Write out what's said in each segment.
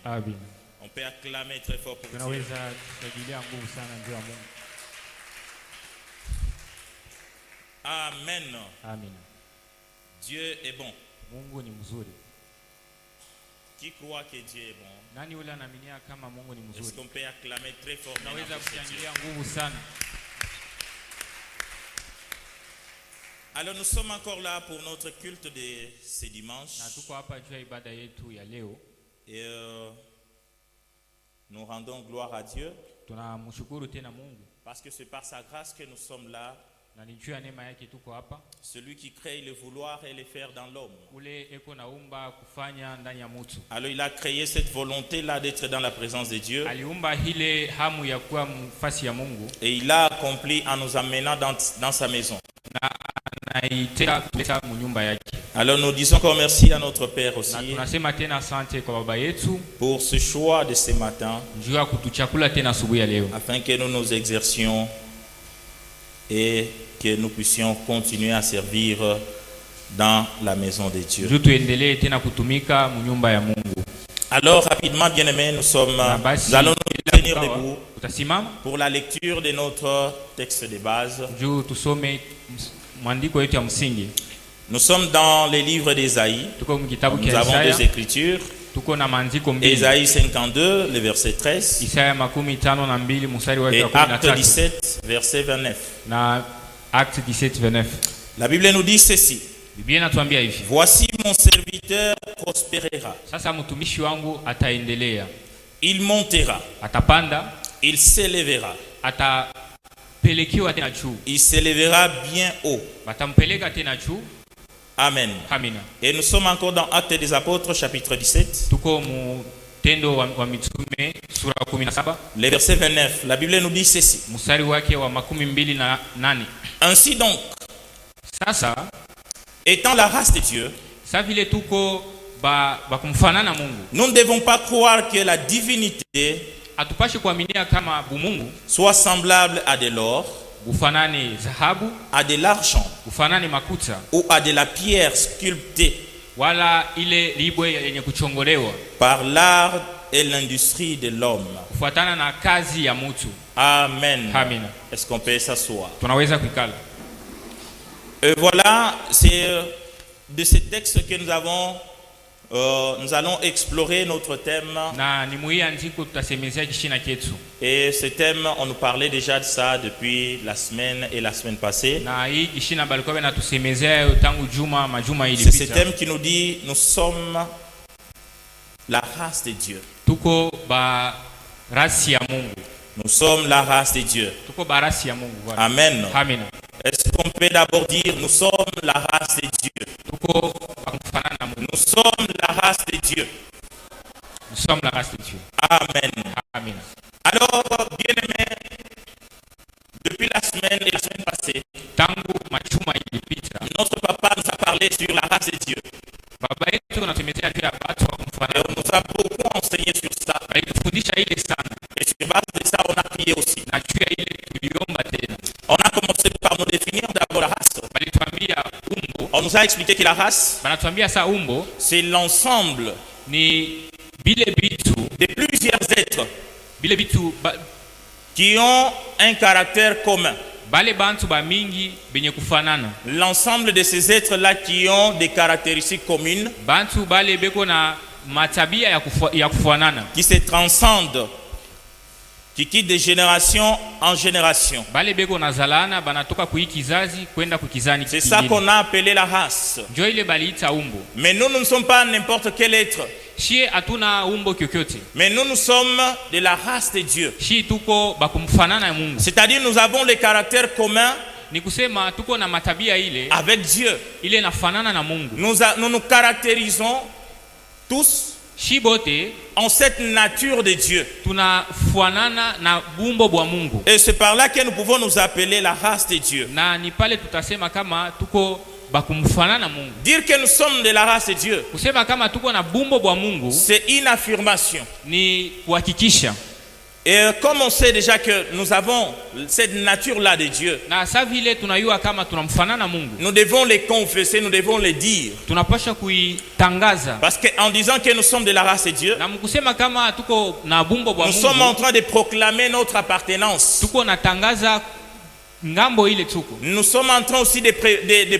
Amen. On peut acclamer très fort pour Dieu. Tunaweza kushangilia nguvu sana juu ya Mungu. Amen. Amen. Dieu est bon. Mungu ni mzuri. Qui croit que Dieu est bon? Nani yule anaaminia kama Mungu ni Est-ce mzuri? qu'on peut acclamer très fort? Tunaweza kushangilia nguvu sana. Alors nous sommes encore là pour notre culte de ce dimanche. Na tuko hapa juu ya ibada yetu ya leo. Et nous rendons gloire à Dieu. Tunamshukuru tena Mungu. Parce que c'est par sa grâce que nous sommes là. Na ni juu ya neema yake tuko hapa. Celui qui crée le vouloir et le faire dans l'homme. Ule eko naumba kufanya ndani ya mtu. Alors il a créé cette volonté-là d'être dans la présence de Dieu. Aliumba ile hamu ya kuwa mfasi ya Mungu. Et il l'a accompli en nous amenant dans sa maison. Na anaiteka kuleta nyumba yake. Alors nous disons encore merci à notre Père aussi Na tunasema tena asante kwa baba yetu pour ce choix de ce matin, juu ya kutuchakula tena asubuhi ya leo. afin que nous nous exercions et que nous puissions continuer à servir dans la maison de Dieu. Juu tuendelee tena kutumika nyumba ya Mungu. Alors rapidement, bien-aimés, nous allons nous tenir debout Utasimama pour la lecture de notre texte de base. juu tusome mwandiko yetu ya msingi. Nous sommes dans les livres d'Ésaïe. Tuko mkitabu Nous cha avons deux Isaya. écritures. Tuko na maandiko mbili. Ésaïe 52, le verset 13. Isaya 52 mstari wake Et wa Acte 13 17, verset 29. na Acte 17:29. La Bible nous dit ceci. Biblia inatuambia hivi: Voici mon serviteur prospérera. sasa mtumishi wangu ataendelea, Il montera. atapanda, Il s'élèvera. atapelekewa tena juu, Il s'élèvera bien haut. watampeleka tena juu. Amen. Amina. Et nous sommes encore dans Actes des Apôtres, chapitre 17. Tuko mtendo wa mitume sura 17 Le verset 29. La Bible nous dit ceci. mstari wake wa 28. Ainsi donc, Sasa étant la race de Dieu, sa vile tuko ba kumfanana Mungu, nous ne devons pas croire que la divinité atupashi kuaminia kama bumungu soit semblable à de l'or, bufanane dhahabu, à de l'argent bufanane makuta, ou à de la pierre sculptée wala ile libwe yenye kuchongolewa par l'art et l'industrie de l'homme. kufuatana na kazi ya mtu. Amen. Amina. Est-ce qu'on peut s'asseoir? Tunaweza kuikala. Voilà, c'est de ce texte que nous allons explorer notre thème. Na ni muhimu ndiko tutasemezea kishina ketu. Et ce thème, on nous parlait déjà de ça depuis la semaine et la semaine passée. Na hii kishina balikuwa na tusemezea tangu majuma C'est ce ilipita. thème qui nous dit nous sommes la race de Dieu. Tuko ba rasi ya Mungu. Nous sommes la race de Dieu. Tuko ba rasi ya Mungu. Voilà. Amen. Amina. Est-ce qu'on peut d'abord dire nous sommes la race de Dieu? Tuko ba kufanana na Mungu. Nous sommes la race de Dieu. Nous sommes la race de Dieu. Amen. Amina. Alors, bien-aimés, depuis la semaine et la semaine passée, Tangu majuma ilipita, notre papa nous a parlé sur la race de Dieu. baba yetu anatumezea juu ya watu wa Et kumfanana. on nous a beaucoup enseigné sur ça. Alitufundisha ile sana. Et sur base de ça, on a prié aussi. Na juu ya ile tuliomba tena. On a commencé par nous définir d'abord la race. Balituambia umbo. On nous a expliqué que la race, Banatuambia sa umbo c'est l'ensemble ni bile bitu, de plusieurs êtres bile bitu qui ont un caractère commun. bale bantu ba mingi benye kufanana. L'ensemble de ces êtres-là qui ont des caractéristiques communes, Bantu bale beko na matabia ya kufanana. qui se transcendent, qui quittent de génération en génération. Bale beko na zalana banatoka kui kizazi kwenda kukizani C'est kingine. ça qu'on a appelé la race. Njo ile baliita umbo. Mais nous ne sommes pas n'importe quel être. Shie hatuna umbo kyokyote. Mais nous sommes de la race de Dieu. Shie tuko bakumfanana Mungu. C'est-à-dire nous avons les caractères communs Ni kusema tuko na matabia ile avec Dieu. ile nafanana na Mungu. Nous nous caractérisons tous Shi bote en cette nature de Dieu. tunafanana na bumbo bwa Mungu. Et c'est par là que nous pouvons nous appeler la race de Dieu. Na ni pale tutasema kama tuko bakumfanana Mungu. Dire que nous sommes de la race de Dieu, Kusema kama tuko na bumbo bwa Mungu c'est une affirmation. ni kuhakikisha. Et comme on sait déjà que nous avons cette nature-là de Dieu, Na sa vile tunayua kama tunamfanana Mungu. nous devons les confesser, nous devons les dire. Tunapasha kuitangaza. Parce qu'en disant que nous sommes de la race de Dieu, Na mkusema kama tuko na bumbo bwa nous sommes en Mungu. train de proclamer notre appartenance. Tuko natangaza ngambo ile tuko. Nous sommes en train aussi de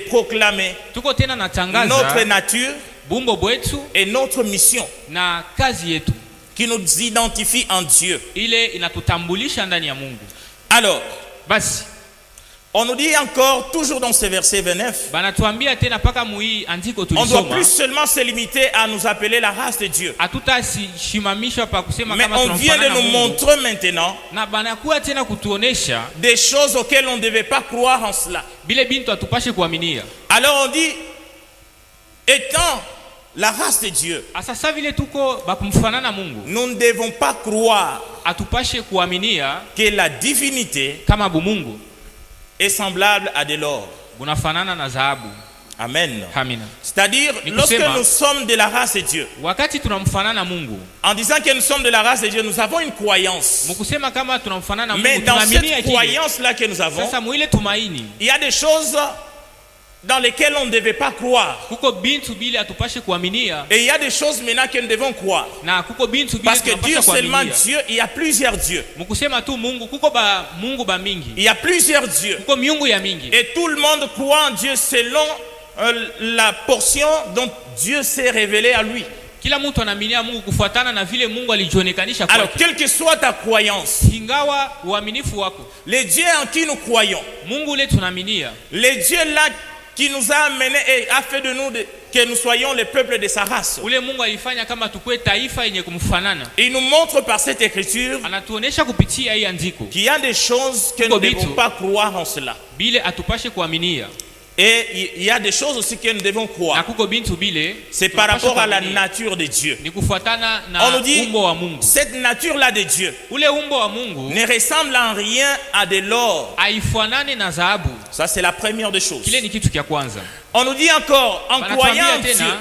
proclamer Tuko tena natangaza notre nature bumbo bwetu et notre mission na kazi yetu. qui nous identifie en Dieu. Ile inatutambulisha ndani ya Mungu. Alors, Basi on nous dit encore, toujours dans ce verset 29, banatuambia tena paka muhii andiko on ne doit tulisoma. plus seulement se limiter à nous appeler la race de Dieu. Hatutashimamishwa pa kusema Mais kama on vient de tunamfanana nous Mungu. montrer maintenant Na banakuwa tena kutuonesha des choses auxquelles on ne devait pas croire en cela. bile bintu atupashe kuaminia. Alors on dit, étant la race de Dieu, Asasa vile tuko bakumfanana Mungu, nous ne devons pas croire atupashe kuaminia que la divinité kama bumungu est semblable à de l'or. bunafanana na dhahabu. Amen. Amina. C'est-à-dire, Ni lorsque kusema, nous sommes de la race de Dieu, wakati tunamfanana Mungu, en disant que nous sommes de la race de Dieu, nous avons une croyance. mukusema kama tunamfanana Mais Mungu, dans tunaaminia cette kile. croyance-là que nous avons, Sasa muile tumaini, il y a des choses dans lesquelles on ne devait pas croire. kuko bintu bile atupashe kuaminia Et il y a des choses maintenant que nous devons croire. na kuko bintu bile Parce que Dieu tunapasha seulement kuaminia. Dieu, il y a plusieurs dieux. Mukusema tu Mungu, kuko ba Mungu ba mingi, Il y a plusieurs dieux. kuko miungu ya mingi. Et tout le monde croit en Dieu selon la portion dont Dieu s'est révélé à lui. Kila mtu anaaminia Mungu kufuatana na vile Mungu alijionekanisha Alors, kwake. quelle que soit ta croyance, Ingawa uaminifu wako, les dieux en qui nous croyons, Mungu ule tunaaminia, les dieux là qui nous a amenés et a fait de nous que nous soyons les peuples de sa race. ule Mungu alifanya kama tukue taifa yenye kumfanana. Il nous montre par cette écriture Anatuonesha kupitia hii andiko qu'il y a des choses que nous ne devons pas croire en cela. bile atupashe kuaminia, Et il y a des choses aussi que nous devons na croire. kuko bintu bile C'est par tunapasha rapport à la kuaminia. nature de Dieu. Ni kufuatana On na nous dit, umbo wa Mungu. cette nature-là de Dieu Ule umbo wa Mungu ne ressemble en rien à de l'or. haifanane na dhahabu. Ça, c'est la première des choses. Kile ni kitu kia kwanza. On nous dit encore, en croyant Banatuambia en Dieu tena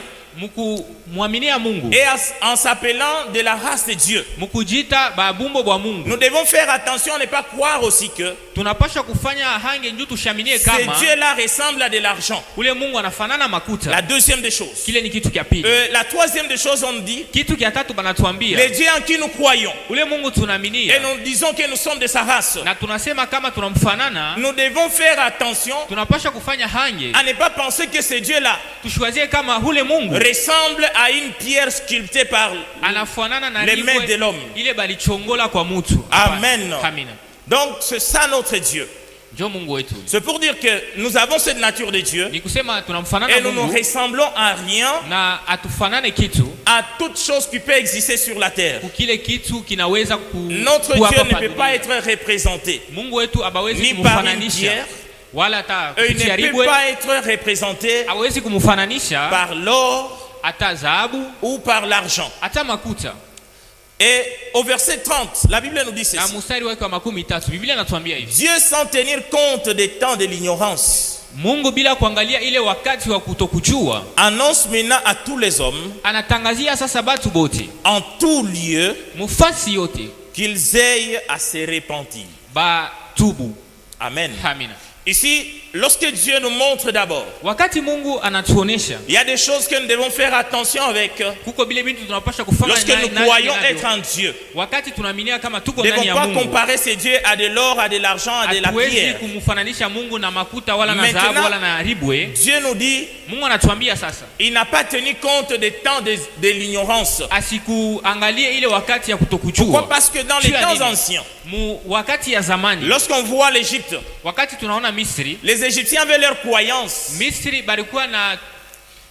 mukumwaminia Mungu, et en s'appelant de la race de Dieu, mukujita babumbo bwa Mungu, nous devons faire attention à ne pas croire aussi que tunapasha kufanya hange nju tushaminie ce kama Dieu-là ressemble à de l'argent. ule Mungu anafanana makuta. La deuxième des choses. Kile ni kitu kia pili. La troisième des choses, on nous dit, Kitu kia tatu banatuambia les dieux en qui nous croyons, ule Mungu et tunaaminia nous disons que nous sommes de sa race, na tunasema kama tunamfanana, nous devons faire attention tunapasha kufanya hange à ne pas penser que ce Dieu-là tushwazie kama ule Mungu ressemble à une pierre sculptée par... anafanana na les mains de l'homme. ile balichongola kwa mutu. Amen. Amina. Donc c'est ça notre Dieu. Njo Mungu wetu. C'est pour dire que nous avons cette nature de Dieu Ni kusema tunamfanana et nous ne Mungu ressemblons à rien, na atufanane kitu à toute chose qui peut exister sur la terre. kukile kitu kinaweza Notre kuwa Dieu hapa ne peut dunia. pas être représenté Mungu wetu abawezi ni par une kumfananisha pierre, wala hata et il ne kutia peut ribwe, pas être représenté hawezi kumfananisha par l'or hata dhahabu ou par l'argent. hata makuta. Et au verset 30, la Bible nous dit Na ceci. mstari wake wa 13 Biblia inatuambia hivi: Dieu sans tenir compte des temps de l'ignorance Mungu bila kuangalia ile wakati wa kutokujua annonce maintenant à tous les hommes anatangazia sasa batu bote en tout lieu mufasi yote qu'ils aient à se repentir. batubu. Amen. Amina. Ici, lorsque Dieu nous montre d'abord, Wakati Mungu anatuonesha il y a des choses que nous devons faire attention avec. kuko bile bintu tunapasha kufanya Lorsque nous croyons être en Dieu, wakati tunaaminia kama tuko nous ne ndani devons ya pas Mungu, comparer ces dieux à de l'or, à de l'argent, à de la hatuwezi pierre. kumfananisha Mungu na makuta wala na Maintenant, dhahabu wala na ribwe. Dieu nous dit, Mungu anatuambia sasa il n'a pas tenu compte des temps de l'ignorance. asikuangalie ile wakati ya Pourquoi? kutokujua. Parce que dans les Juu ya temps nini? anciens, Wakati ya zamani, lorsqu'on voit l'Égypte, wakati tunaona Misri, les Égyptiens avaient leur croyance. Misri balikuwa na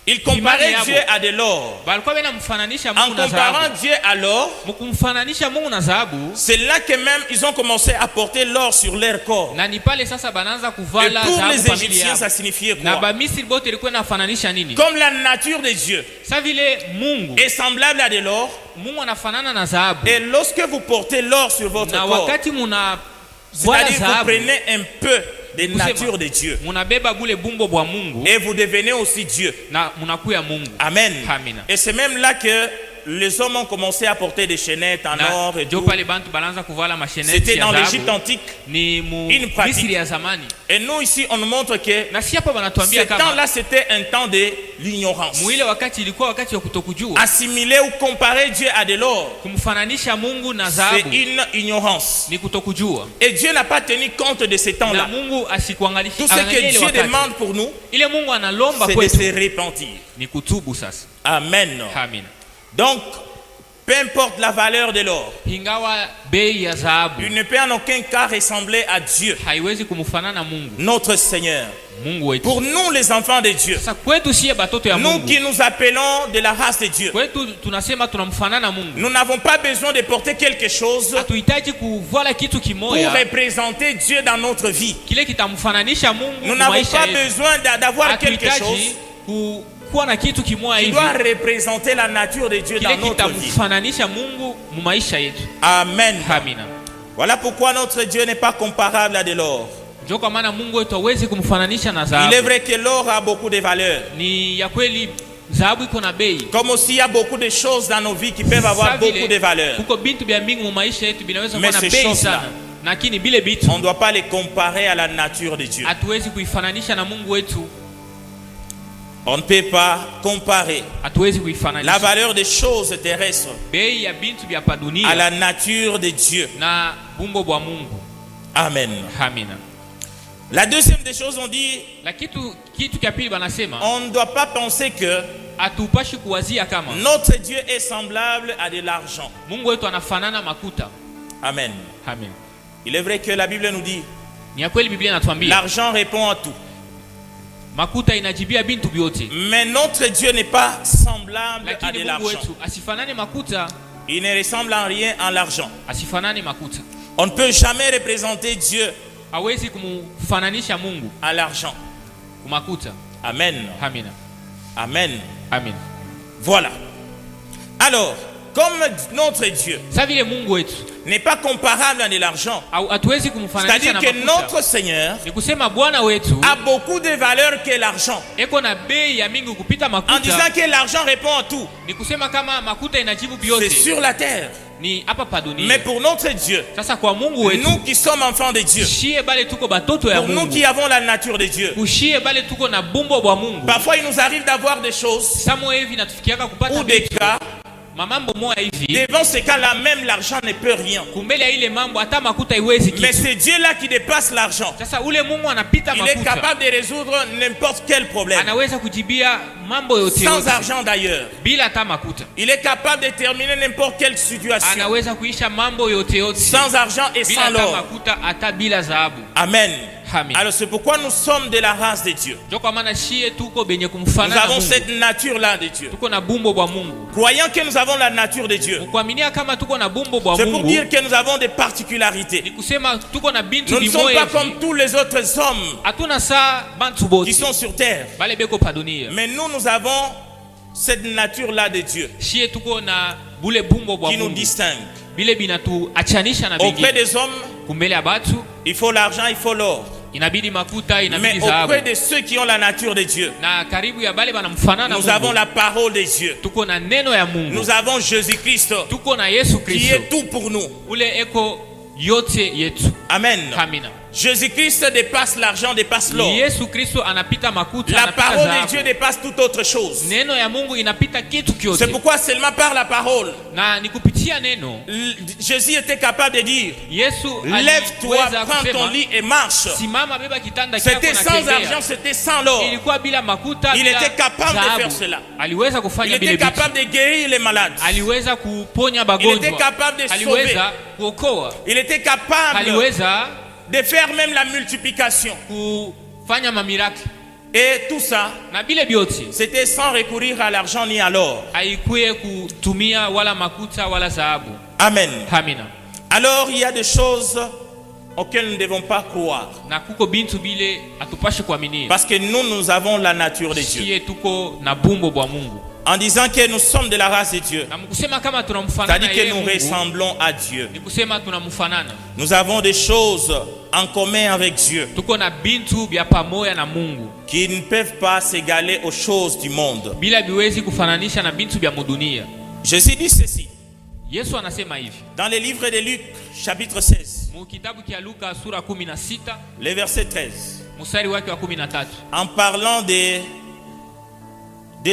Ils comparaient Imani Dieu yabo. à de l'or. balikuwa benamfananisha En Mungu na comparant dhahabu. Dieu à l'or, Mkumfananisha Mungu na dhahabu, c'est là que même ils ont commencé à porter l'or sur leur corps. na ni pale sasa banaanza Et kuvala pour dhahabu les familia Égyptiens, yao. ça signifiait Na quoi? ba Misri bote ilikuwa inafananisha nini? Comme la nature de Dieu Sa vile Mungu, est semblable à de l'or, Mungu anafanana na dhahabu. et lorsque vous portez l'or sur votre Na corps, wakati muna voilà c'est-à-dire vous dhahabu, prenez un peu de nature de Dieu munabeba bule bumbo bwa Mungu et vous devenez aussi Dieu. na munakuya Mungu. Amen. Amina. Et c'est même là que les hommes ont commencé à porter des chaînettes en or et tout, c'était dans l'Égypte antique une pratique. Et nous ici, on nous montre que ce temps-là, c'était un temps de l'ignorance. Assimiler ou comparer Dieu à de l'or, c'est une ignorance. Et Dieu n'a pas tenu compte de ce temps-là. Tout ce que Dieu demande pour nous, c'est de se repentir. Amen. Donc, peu importe la valeur de l'or, il ne peut en aucun cas ressembler à Dieu, notre Seigneur. Pour nous les enfants de Dieu, nous qui nous appelons de la race de Dieu, nous n'avons pas besoin de porter quelque chose pour représenter Dieu dans notre vie. Nous n'avons pas besoin d'avoir quelque chose qui doit représenter la nature de Dieu dans notre vie. Amen. Voilà pourquoi notre Dieu n'est pas comparable à de l'or. Il est vrai que l'or a beaucoup de valeur. Comme aussi il y a beaucoup de choses dans nos vies qui peuvent avoir beaucoup de valeur. Mais ces choses-là, on ne doit pas les comparer à la nature de Dieu. On ne peut pas comparer la valeur des choses terrestres à la nature de Dieu. Amen. La deuxième des choses, on dit, on ne doit pas penser que notre Dieu est semblable à de l'argent. Amen. Il est vrai que la Bible nous dit, l'argent répond à tout. Mais notre Dieu n'est pas semblable à de l'argent. Il ne ressemble en rien à l'argent. On ne peut jamais représenter Dieu à l'argent. Amen. Amen. Voilà. Alors, comme notre Dieu n'est pas comparable à de l'argent, c'est-à-dire que notre Seigneur a beaucoup de valeur que l'argent. En disant que l'argent répond à tout, c'est sur la terre. Mais pour notre Dieu, nous qui sommes enfants de Dieu, pour nous qui avons la nature de Dieu, parfois il nous arrive d'avoir des choses ou des cas. Devant ce cas-là, même l'argent ne peut rien. Mais c'est Dieu là qui dépasse l'argent. Il est capable de résoudre n'importe quel problème. Sans argent d'ailleurs. Il est capable de terminer n'importe quelle situation. Sans argent et sans l'or. Amen. Alors c'est pourquoi nous sommes de la race de Dieu. Nous avons cette nature-là de Dieu. Croyant que nous avons la nature de Dieu, c'est pour dire que nous avons des particularités. Nous ne sommes pas comme tous les autres hommes qui sont sur terre. Mais nous avons cette nature-là de Dieu qui nous distingue. Auprès des hommes, il faut l'argent, il faut l'or. Mais auprès de ceux qui ont la nature de Dieu, nous avons la parole de Dieu. Nous avons Jésus-Christ qui est tout pour nous. Amen. Jésus-Christ dépasse l'argent, dépasse l'or. La parole de Dieu dépasse toute autre chose. C'est pourquoi seulement par la parole, Jésus était capable de dire, lève-toi, prends ton lit et marche. C'était sans argent, c'était sans l'or. Il était capable de faire cela. Il était capable de guérir les malades. Il était capable de sauver. Il était capable de faire même la multiplication. Et tout ça, c'était sans recourir à l'argent ni à l'or. Amen. Alors il y a des choses auxquelles nous ne devons pas croire. Parce que nous avons la nature de Dieu. En disant que nous sommes de la race de Dieu, c'est-à-dire que nous ressemblons à Dieu. Nous avons des choses en commun avec Dieu qui ne peuvent pas s'égaler aux choses du monde. Jésus dit ceci. Yesu anasema hivi. Dans le livre de Luc, chapitre 16. Mu kitabu cha Luka sura 16. Le verset 13. Mstari wake wa 13. En parlant de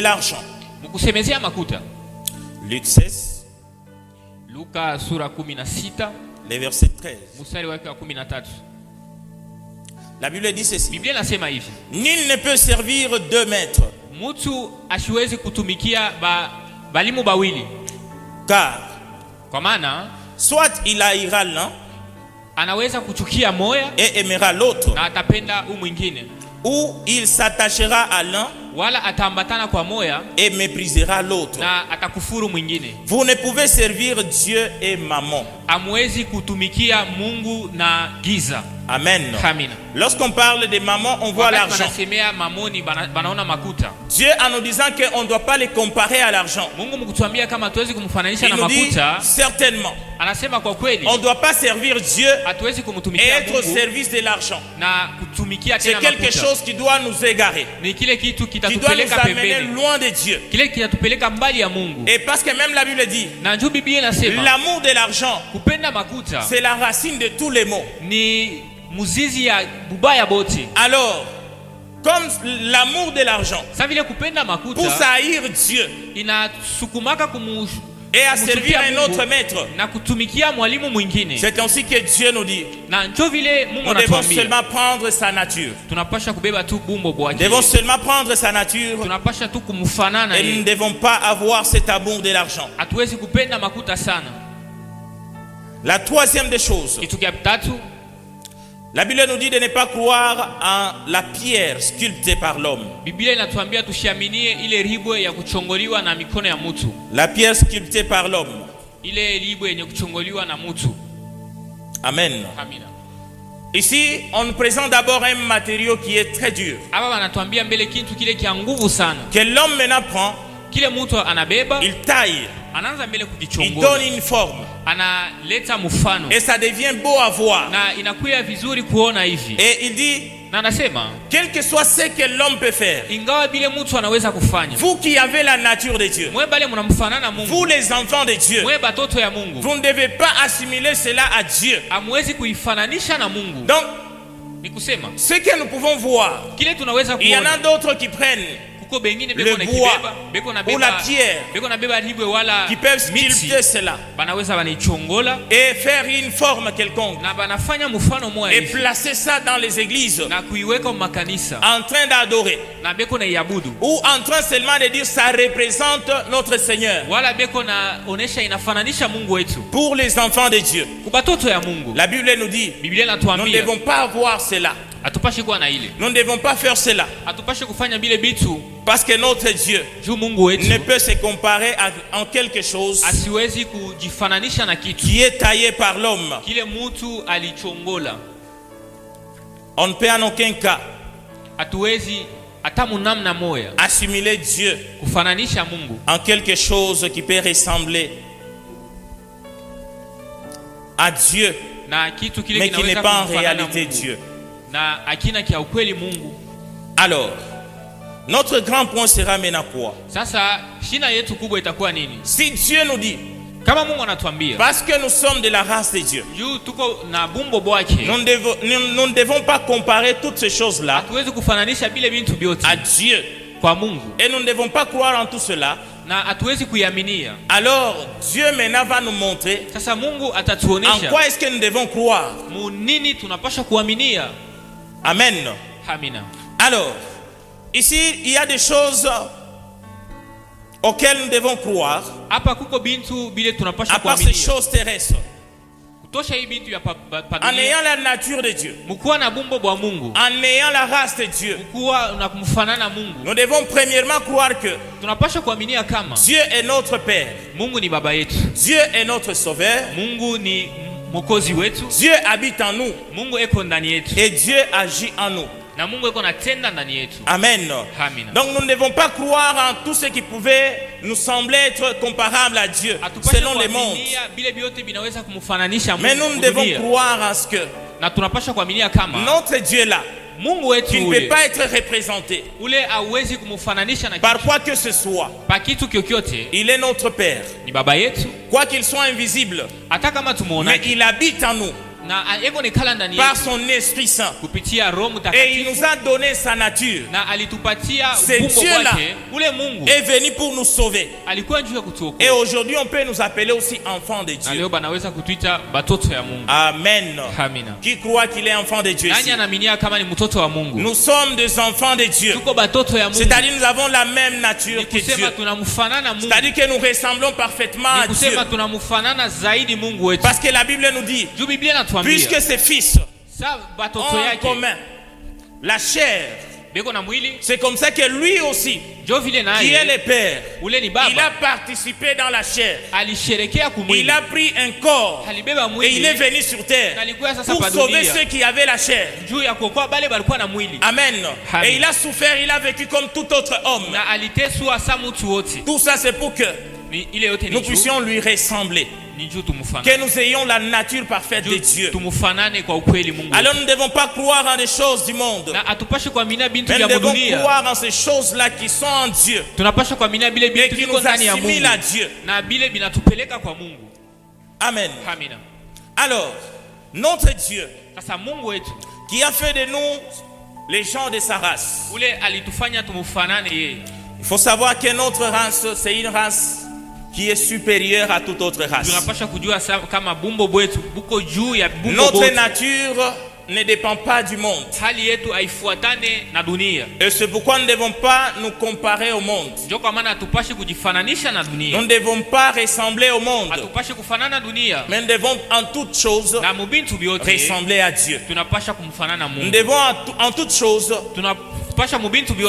l'argent. Mkusemezea makuta. Luc 16. Luka sura 16. Le verset 13. Mstari wake wa 13. La Bible dit ceci. Biblia inasema hivi. Nul ne peut servir deux maîtres. Mtu asiwezi kutumikia balimu bawili. Car kwa maana soit il haïra l'un, anaweza kuchukia moya et aimera l'autre, na atapenda mwingine, ou il s'attachera à l'un, wala ataambatana kwa moya et méprisera l'autre. na atakufuru mwingine. Vous ne pouvez servir Dieu et mammon. Amwezi kutumikia Mungu na giza. Amen. Amina. Lorsqu'on parle de mammon, on voit l'argent. Dieu en nous disant qu'on ne doit pas les comparer à l'argent. Il nous dit certainement, on ne doit pas servir Dieu et être au service de l'argent. C'est quelque chose qui doit nous égarer, qui doit nous amener loin de Dieu. Et parce que même la Bible dit, l'amour de l'argent, c'est la racine de tous les maux. Alors, comme l'amour de l'argent pousse à haïr Dieu et à servir un autre maître, c'est ainsi que Dieu nous dit, nous devons seulement prendre sa nature. Nous devons seulement prendre sa nature et nous ne devons pas avoir cet amour de l'argent. La troisième des choses, la Bible nous dit de ne pas croire en la pierre sculptée par l'homme. La pierre sculptée par l'homme. Amen. Ici, on nous présente d'abord un matériau qui est très dur, que l'homme maintenant prend, il taille, il donne une forme, et ça devient beau à voir. Et il dit, quel que soit ce que l'homme peut faire, vous qui avez la nature de Dieu, vous les enfants de Dieu, vous ne devez pas assimiler cela à Dieu. Donc, ce que nous pouvons voir, il y en a d'autres qui prennent le bois ou la pierre qui peuvent sculpter cela et faire une forme quelconque et placer ça dans les églises en train d'adorer ou en train seulement de dire ça représente notre Seigneur. Pour les enfants de Dieu, la Bible nous dit nous ne devons pas avoir cela. Nous ne devons pas faire cela. Parce que notre Dieu ne peut se comparer en quelque chose qui est taillé par l'homme. On ne peut en aucun cas assimiler Dieu en quelque chose qui peut ressembler à Dieu, mais qui n'est pas en réalité Dieu. Alors, notre grand point sera maintenant quoi? Si Dieu nous dit, parce que nous sommes de la race de Dieu, nous ne devons pas comparer toutes ces choses-là à Dieu, et nous ne devons pas croire en tout cela, alors Dieu maintenant va nous montrer en quoi est-ce que nous devons croire. Amen. Alors, ici, il y a des choses auxquelles nous devons croire, à part ces choses terrestres. En ayant la nature de Dieu, en ayant la race de Dieu, nous devons premièrement croire que Dieu est notre Père, Dieu est notre Sauveur, Dieu habite en nous et Dieu agit en nous. Amen. Donc nous ne devons pas croire en tout ce qui pouvait nous sembler être comparable à Dieu selon les mondes. Mais nous ne devons croire en ce que notre Dieu là, qui ne peut pas être représenté par quoi que ce soit. Il est notre Père. Quoi qu'il soit invisible, mais il habite en nous par son Esprit Saint. Et il nous a donné sa nature. C'est Dieu-là est venu pour nous sauver. Et aujourd'hui, on peut nous appeler aussi enfants de Dieu. Amen. Qui croit qu'il est enfant de Dieu ici? Nous sommes des enfants de Dieu. C'est-à-dire nous avons la même nature que Dieu. C'est-à-dire que nous ressemblons parfaitement à Dieu. Parce que la Bible nous dit, puisque ses fils ont en commun la chair, c'est comme ça que lui aussi, qui est le Père, il a participé dans la chair. Il a pris un corps et il est venu sur terre pour sauver ceux qui avaient la chair. Amen. Et il a souffert, il a vécu comme tout autre homme. Tout ça c'est pour que nous puissions lui ressembler, que nous ayons la nature parfaite de Dieu. Alors nous ne devons pas croire en des choses du monde, mais nous devons croire en ces choses-là qui sont en Dieu et qui nous assimilent à Dieu. Amen. Alors, notre Dieu qui a fait de nous les gens de sa race, il faut savoir que notre race, c'est une race qui est supérieure à toute autre race. Notre nature ne dépend pas du monde. Et c'est pourquoi nous ne devons pas nous comparer au monde. Nous ne devons pas ressembler au monde, mais nous devons en toutes choses ressembler à Dieu. Nous devons en toutes choses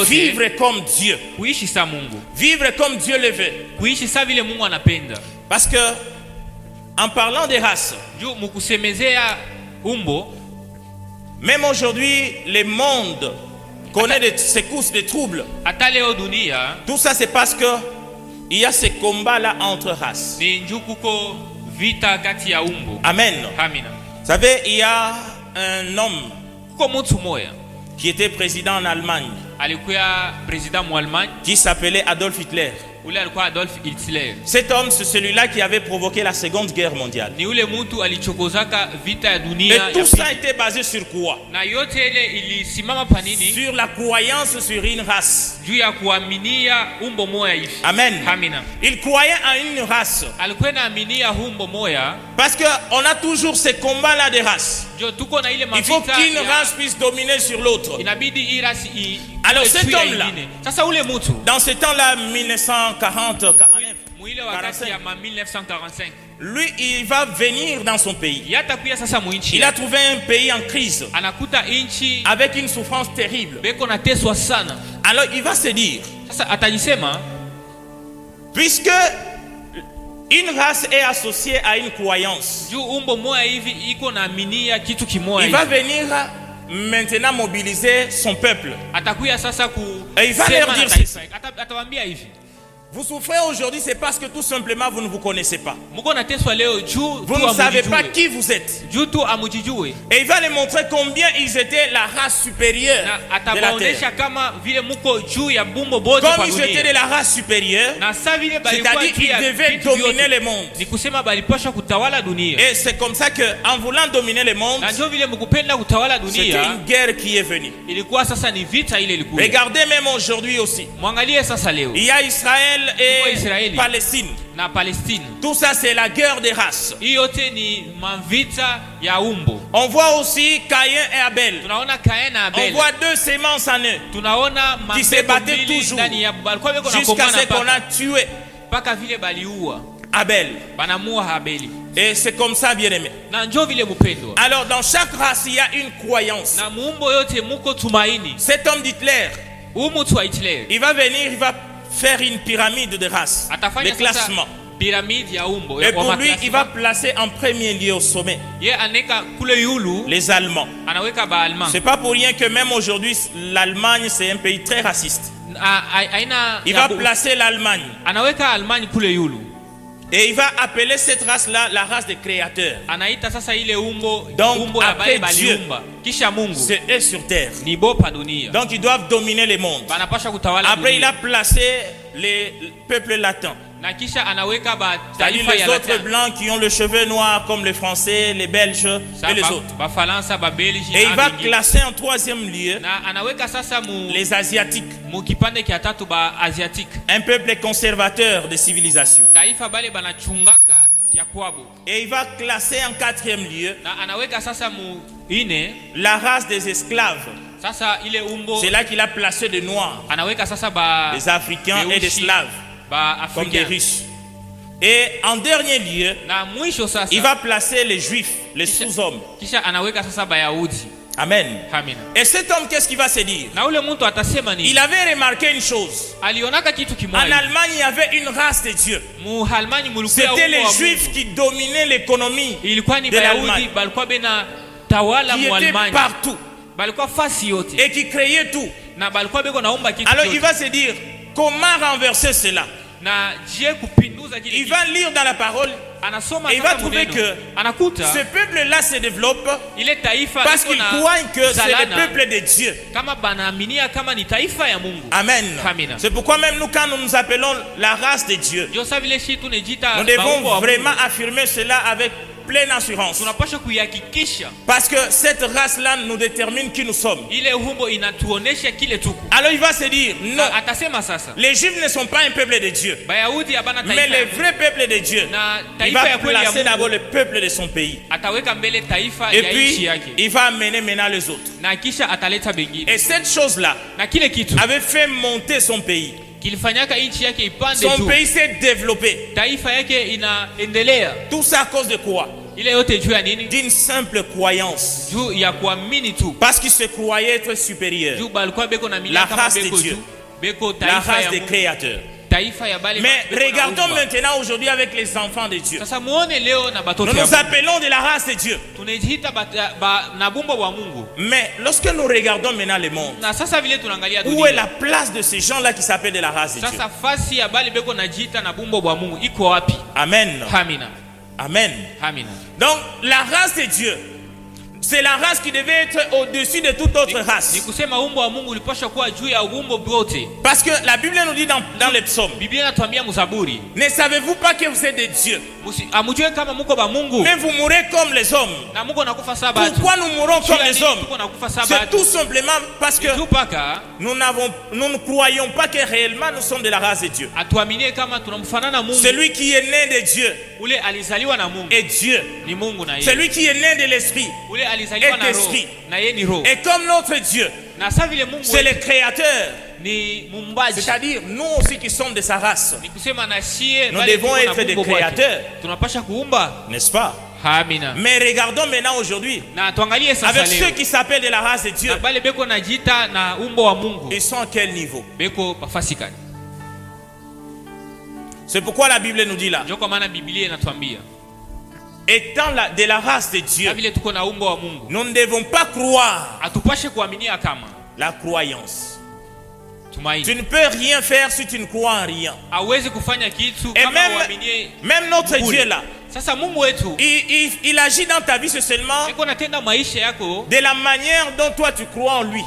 vivre comme Dieu. Vivre comme Dieu le veut. Parce que en parlant des races, même aujourd'hui, le monde connaît des secousses, des troubles. Tout ça, c'est parce que il y a ce combat-là entre races. Amen. Vous savez, il y a un homme qui était président en Allemagne, qui s'appelait Adolf Hitler. Cet homme, c'est celui-là qui avait provoqué la Seconde Guerre mondiale. Et tout ça était basé sur quoi? Sur la croyance sur une race. Amen. Il croyait en une race. Parce qu'on a toujours ce combat-là de races. Il faut qu'une race puisse dominer sur l'autre. Alors cet homme-là, dans ce temps-là, 1940-45, lui, il va venir dans son pays. Il a trouvé un pays en crise, avec une souffrance terrible. Alors il va se dire, puisque une race est associée à une croyance, il va venir maintenant mobiliser son peuple. Et il va leur dire ceci. Vous souffrez aujourd'hui, c'est parce que tout simplement vous ne vous connaissez pas. Vous ne savez pas qui vous êtes. Et il va les montrer combien ils étaient la race supérieure de la terre. Comme ils étaient de la race supérieure, c'est-à-dire qu'ils devaient dominer le monde. Et c'est comme ça qu'en voulant dominer le monde, c'était une guerre qui est venue. Regardez même aujourd'hui aussi. Il y a Israël et Palestine. Tout ça c'est la guerre des races. On voit aussi Caïn et Abel. On voit deux semences en eux qui se battaient toujours jusqu'à ce qu'on a tué Abel. Et c'est comme ça, bien aimé. Alors dans chaque race il y a une croyance. Cet homme d'Hitler, il va venir, il va faire une pyramide de races, de classement. Et pour lui, il va placer en premier lieu au sommet les Allemands. C'est pas pour rien que même aujourd'hui, l'Allemagne, c'est un pays très raciste. Il va placer l'Allemagne. Et il va appeler cette race-là la race des créateurs. Anaita sasa ile umbo, donc umbo après Dieu, kisha Mungu, c'est eux sur terre. Ni bo pa dunia. Donc ils doivent dominer le monde. Banapasha kutawala après dunia. Il a placé les peuples latins. Na kisha anaweka ba c'est-à-dire les autres blancs qui ont le cheveu noir comme les Français, les Belges et les autres. Ba Falansa, ba Belge, et il va classer en troisième lieu na anaweka sasa les Asiatiques. Mu kipande kia tatu ba Asiatique. Un peuple conservateur de civilisation. Taifa bale banachungaka kia kwabo. Et il va classer en quatrième lieu na anaweka sasa mu ine la race des esclaves. Sasa ile umbo, c'est là qu'il a placé des noirs, anaweka sasa ba des Africains et des Slaves, comme des Russes. Et en dernier lieu, na mwisho sasa, il va placer les Juifs, les sous-hommes. Kisha anaweka sasa Bayahudi. Amen. Amen. Et cet homme, qu'est-ce qu'il va se dire? Na ule mtu atasema nini? Il avait remarqué une chose. Alionaka kitu kimoja. En Allemagne, il y avait une race de Dieu. C'était les Juifs qui dominaient l'économie de l'Allemagne, qui étaient partout et qui créaient tout. Alors il va se dire, comment renverser cela? Il va lire dans la parole et il va trouver que ce peuple-là se développe parce qu'il croit que c'est le peuple de Dieu. Amen. C'est pourquoi même nous, quand nous nous appelons la race de Dieu, nous devons vraiment affirmer cela avec pleine assurance. Parce que cette race-là nous détermine qui nous sommes. Alors il va se dire, non, les Juifs ne sont pas un peuple de Dieu, mais le vrai peuple de Dieu. Il va placer d'abord le peuple de son pays. Et puis, il va amener maintenant les autres. Et cette chose-là avait fait monter son pays. Son pays s'est développé. Tout ça à cause de quoi? D'une simple croyance. Parce qu'il se croyait être supérieur. La race de Dieu, la race des créateurs. Mais regardons maintenant aujourd'hui avec les enfants de Dieu. Nous nous appelons de la race de Dieu. Mais lorsque nous regardons maintenant le monde, où est la place de ces gens-là qui s'appellent de la race de Dieu? Amen. Amen. Donc la race de Dieu, c'est la race qui devait être au-dessus de toute autre race. Parce que la Bible nous dit dans les psaumes, ne savez-vous pas que vous êtes des dieux? Mais vous mourrez comme les hommes. Pourquoi nous mourons comme les hommes? C'est tout simplement parce que nous ne croyons pas que réellement nous sommes de la race de Dieu. Celui qui est né de Dieu est Dieu. Celui qui est né de l'Esprit est esprit. Et comme notre Dieu, c'est le créateur, c'est-à-dire nous aussi qui sommes de sa race, nous devons être des créateurs, n'est-ce pas? Mais regardons maintenant aujourd'hui avec ceux qui s'appellent de la race de Dieu, ils sont à quel niveau? C'est pourquoi la Bible nous dit là, étant de la race de Dieu, nous ne devons pas croire la croyance. Tu ne peux rien faire si tu ne crois en rien. Et même notre Dieu là, il agit dans ta vie seulement de la manière dont toi tu crois en lui.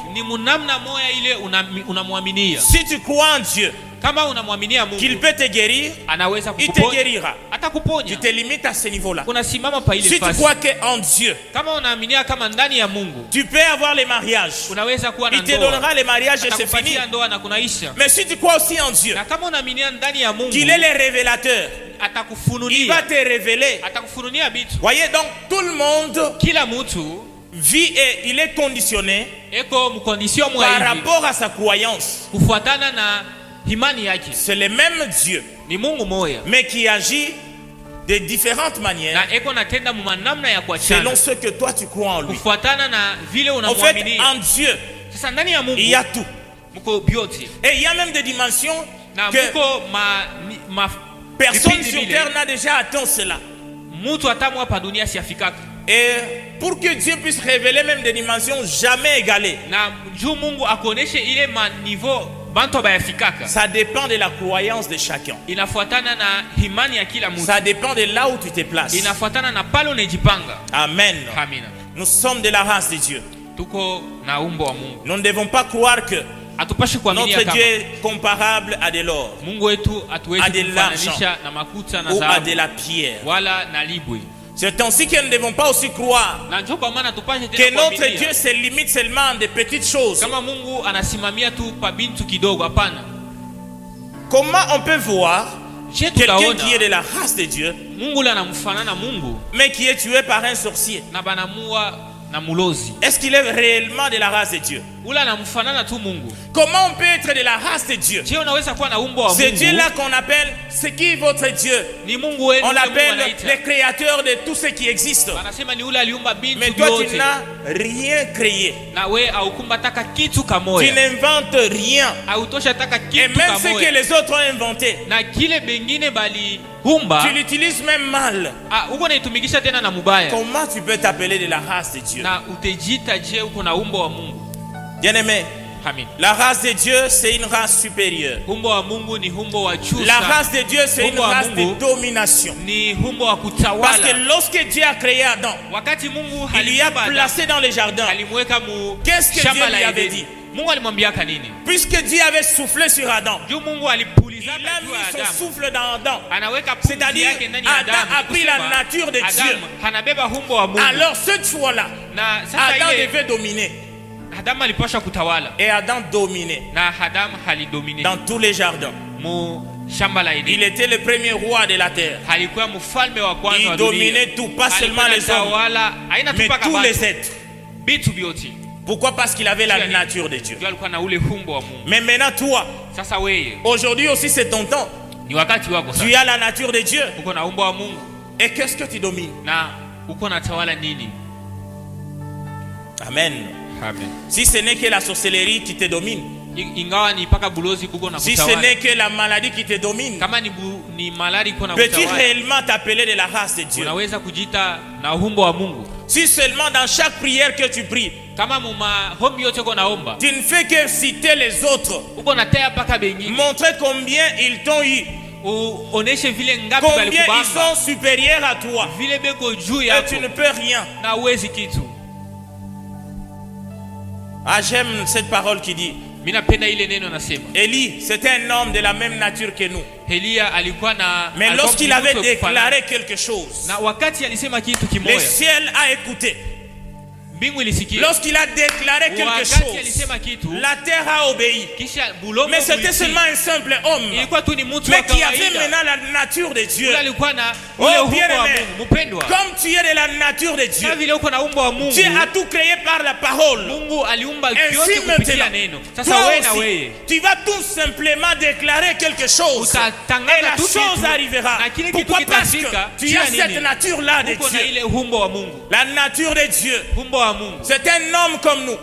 Si tu crois en Dieu qu'il peut te guérir, il te guérira. Tu te limites à ce niveau-là. Si tu crois qu'en Dieu tu peux avoir les mariages, il te donnera les mariages et c'est fini. Mais si tu crois aussi en Dieu qu'il est le révélateur, il va te révéler. Voyez, donc tout le monde vit et il est conditionné par rapport à sa croyance. C'est le même Dieu, mais qui agit de différentes manières selon ce que toi tu crois en lui. En fait, en Dieu, il y a tout. Et il y a même des dimensions que personne sur terre n'a déjà atteint cela. Et pour que Dieu puisse révéler même des dimensions jamais égalées, Ça dépend de la croyance de chacun. Ça dépend de là où tu te places. Amen. Nous sommes de la race de Dieu. Nous ne devons pas croire que notre Dieu est comparable à de l'or, à de l'argent ou à de la pierre. C'est ainsi que nous ne devons pas aussi croire que notre Dieu se limite seulement à des petites choses. Comment on peut voir quelqu'un qui est de la race de Dieu mais qui est tué par un sorcier? Est-ce qu'il est réellement de la race de Dieu? Comment on peut être de la race de Dieu? Ce Dieu-là qu'on appelle, c'est qui votre Dieu? On l'appelle le créateur de tout ce qui existe. Mais toi, tu n'as rien créé. Tu n'inventes rien. Et même ce que les autres ont inventé, tu l'utilises même mal. Comment tu peux t'appeler de la race de Dieu? Bien-aimé, la race de Dieu, c'est une race supérieure. La race de Dieu, c'est une race de domination. Parce que lorsque Dieu a créé Adam, il lui a placé dans le jardin. Qu'est-ce que Dieu lui avait dit? Puisque Dieu avait soufflé sur Adam, il a mis son souffle dans Adam. C'est-à-dire, Adam a pris la nature de Dieu. Alors cette fois-là, Adam devait dominer. Et Adam dominait dans tous les jardins. Il était le premier roi de la terre. Il dominait tout, pas seulement les hommes, mais tous les êtres. Pourquoi? Parce qu'il avait la nature de Dieu. Mais maintenant toi, aujourd'hui aussi c'est ton temps. Tu as la nature de Dieu. Et qu'est-ce que tu domines? Amen. Si ce n'est que la sorcellerie qui te domine, si ce n'est que la maladie qui te domine, peux-tu réellement t'appeler de la race de Dieu? Si seulement dans chaque prière que tu pries, tu ne fais que citer les autres, montrer combien ils t'ont eu, combien ils sont supérieurs à toi, et tu ne peux rien. Ah, j'aime cette parole qui dit, Élie, c'était un homme de la même nature que nous. Mais lorsqu'il avait déclaré quelque chose, le ciel a écouté. Lorsqu'il a déclaré quelque chose, la terre a obéi. Mais c'était seulement un simple homme, mais qui avait maintenant la nature de Dieu. Oh bien-aimé, comme tu es de la nature de Dieu, Dieu a tout créé par la parole. Ainsi maintenant, toi aussi, tu vas tout simplement déclarer quelque chose et la chose arrivera. Pourquoi? Parce que tu as cette nature-là de Dieu. La nature de Dieu. C'est un homme comme nous.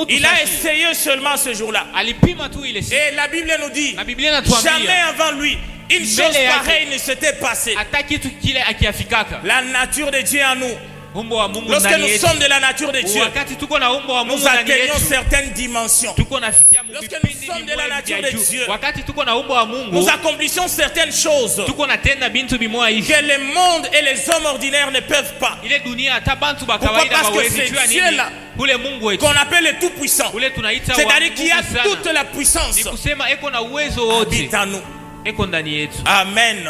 Il a essayé seulement ce jour-là. Et la Bible nous dit, jamais avant lui une chose pareille ne s'était passée. La nature de Dieu en nous. Lorsque nous sommes de la nature de Dieu, nous atteignons certaines dimensions. Lorsque nous sommes de la nature de Dieu, nous accomplissons certaines choses que le monde et les hommes ordinaires ne peuvent pas. Pourquoi? Parce que c'est Dieu-là qu'on appelle le Tout-Puissant, c'est-à-dire qu'il a toute la puissance, habite en nous. Amen.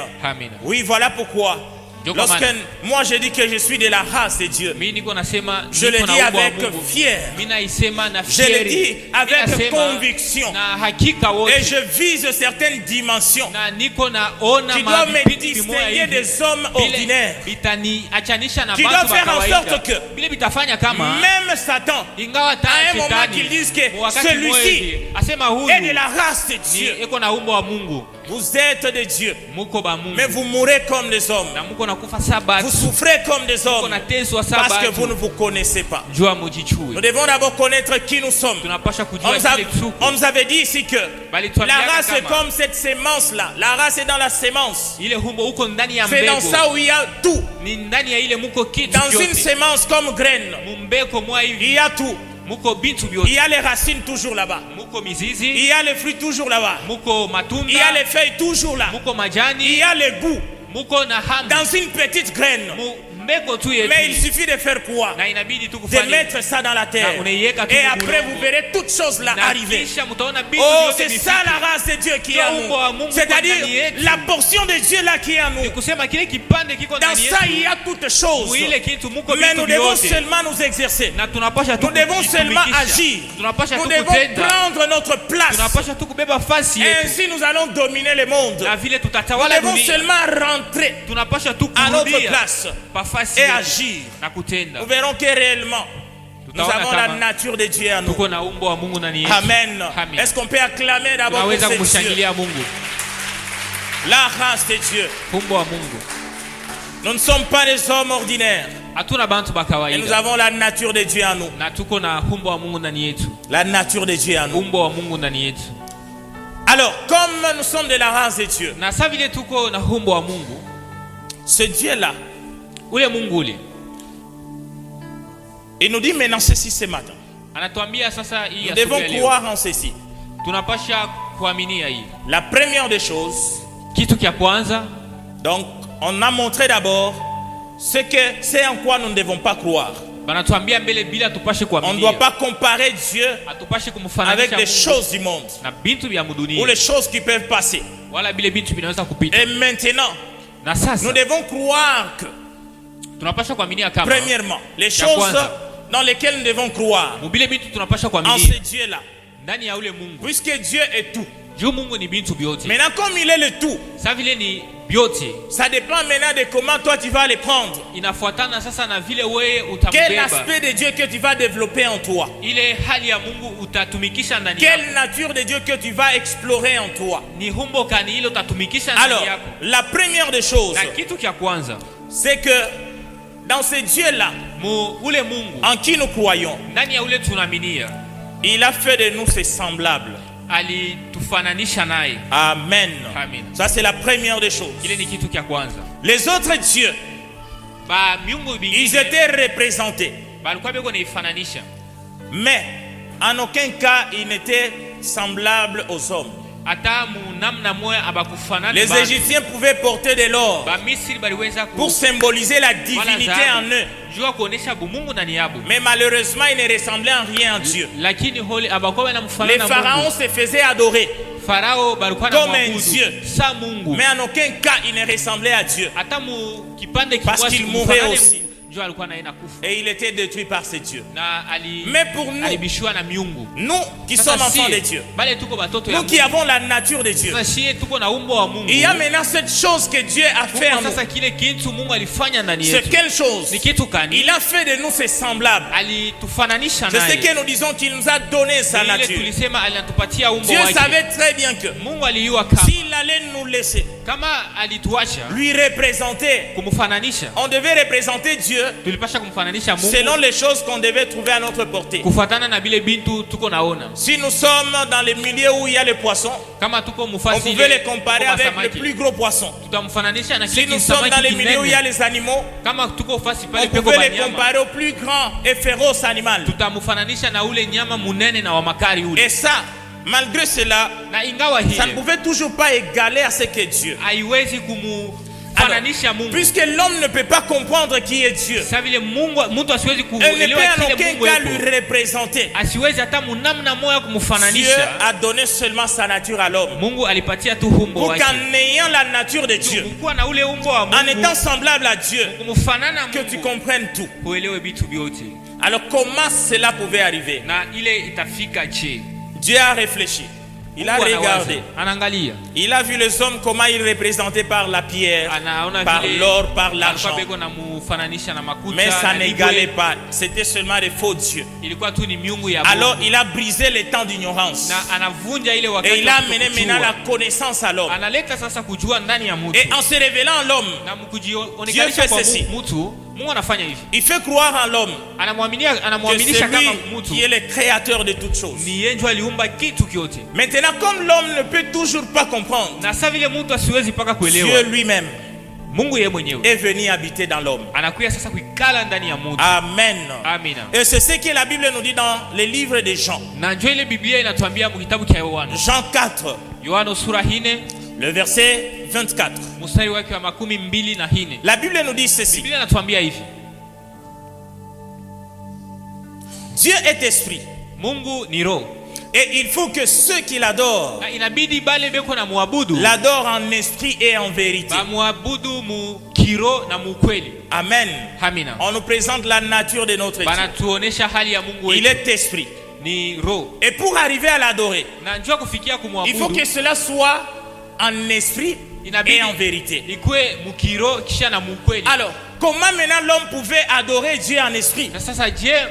Oui, voilà pourquoi lorsque moi je dis que je suis de la race de Dieu, je le dis avec fier, je le dis avec conviction, et je vise certaines dimensions qui doivent me distinguer des hommes ordinaires, qui doivent faire en sorte que même Satan, à un moment qu'ils disent que celui-ci est de la race de Dieu. Vous êtes de Dieu, mais vous mourrez comme des hommes. Vous souffrez comme des hommes parce que vous ne vous connaissez pas. Nous devons d'abord connaître qui nous sommes. On nous avait dit ici que la race est comme cette sémence-là. La race est dans la sémence. C'est dans ça où il y a tout. Dans une sémence comme graine, il y a tout. Il y a les racines toujours là-bas. Il y a les fruits toujours là-bas. Il y a les feuilles toujours là. Il y a les goûts dans une petite graine. Mais il suffit de faire quoi? De mettre ça dans la terre. Et après vous verrez toutes choses là arriver. Oh, c'est ça la race de Dieu qui est en nous. C'est-à-dire la portion de Dieu là qui est en nous. Dans ça il y a toutes choses. Mais nous devons seulement nous exercer. Nous devons seulement agir. Nous devons prendre notre place. Et ainsi nous allons dominer le monde. Nous devons seulement rentrer à notre place et agir. Nous verrons que réellement nous avons la nature de Dieu en nous. Amen. Est-ce qu'on peut acclamer d'abord pour ce Dieu? La race de Dieu. Nous ne sommes pas des hommes ordinaires. Et nous avons la nature de Dieu en nous. La nature de Dieu en nous. Alors, comme nous sommes de la race de Dieu, ce Dieu-là, il nous dit maintenant ceci ce matin. Nous devons croire en ceci. La première des choses, donc on a montré d'abord c'est en quoi nous ne devons pas croire. On ne doit pas comparer Dieu avec les choses du monde ou les choses qui peuvent passer. Et maintenant, nous devons croire que premièrement, les choses dans lesquelles nous devons croire en ce Dieu-là, puisque Dieu est tout. Maintenant, comme il est le tout, ça dépend maintenant de comment toi tu vas les prendre. Quel aspect de Dieu que tu vas développer en toi? Quelle nature de Dieu que tu vas explorer en toi? Alors, la première des choses, c'est que dans ce Dieu-là, en qui nous croyons, il a fait de nous ses semblables. Amen. Ça c'est la première des choses. Les autres dieux, ils étaient représentés, mais en aucun cas ils n'étaient semblables aux hommes. Les Égyptiens pouvaient porter de l'or pour symboliser la divinité en eux. Mais malheureusement, ils ne ressemblaient en rien à Dieu. Les pharaons se faisaient adorer comme un Dieu. Mais en aucun cas, ils ne ressemblaient à Dieu. Parce qu'ils mouraient aussi. Et il était détruit par ces dieux. Mais pour nous, nous qui sommes enfants de Dieu, nous qui avons la nature de Dieu, il y a maintenant cette chose que Dieu a fait en nous. C'est quelle chose? Il a fait de nous ses semblables. C'est ce que nous disons qu'il nous a donné sa nature. Dieu savait très bien que s'il allait nous laisser lui représenter, on devait représenter Dieu selon les choses qu'on devait trouver à notre portée. Si nous sommes dans les milieux où il y a les poissons, on pouvait les comparer avec le plus gros poisson. Si nous sommes dans les milieux où il y a les animaux, on pouvait les comparer au plus grand et féroce animal. Et ça, malgré cela, ça ne pouvait toujours pas égaler à ce que Dieu. Alors, puisque l'homme ne peut pas comprendre qui est Dieu, elle ne peut en aucun cas lui représenter. Dieu a donné seulement sa nature à l'homme pour qu'en ayant la nature de Dieu, en étant semblable à Dieu, que tu comprennes tout. Alors comment cela pouvait arriver? Dieu a réfléchi. Il a regardé. Il a vu les hommes comment ils représentaient par la pierre, par l'or, par l'argent. Mais ça n'égalait pas. C'était seulement des faux dieux. Alors il a brisé les temps d'ignorance. Et il a amené maintenant la connaissance à l'homme. Et en se révélant à l'homme, Dieu fait ceci. Il fait croire en l'homme que c'est lui qui est le créateur de toutes choses. Maintenant, comme l'homme ne peut toujours pas comprendre, Dieu lui-même est venu habiter dans l'homme. Amen. Et c'est ce que la Bible nous dit dans les livres de Jean. Jean 4, le verset 24. La Bible nous dit ceci. Dieu est esprit. Et il faut que ceux qui l'adorent l'adorent en esprit et en vérité. Amen. On nous présente la nature de notre Dieu. Il est esprit. Et pour arriver à l'adorer, il faut que cela soit en esprit et en vérité. Alors, comment maintenant l'homme pouvait adorer Dieu en esprit? C'est-à-dire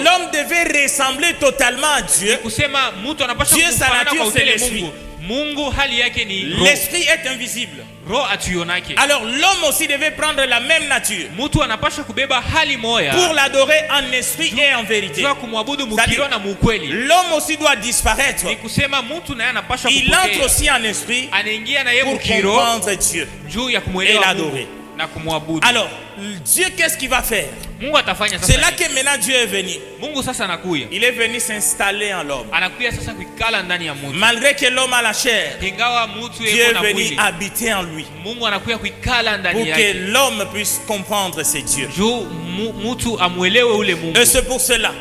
l'homme devait ressembler totalement à Dieu. Dieu, sa nature, c'est l'esprit. L'esprit est invisible. Alors l'homme aussi devait prendre la même nature pour l'adorer en esprit et en vérité. L'homme aussi doit disparaître. Il entre aussi en esprit pour comprendre Dieu et l'adorer. Alors Dieu, qu'est-ce qu'il va faire? C'est là que maintenant Dieu est venu. Il est venu s'installer en l'homme. Malgré que l'homme a la chair, Dieu est venu habiter en lui pour que l'homme puisse comprendre ses dieux. Et c'est pour cela,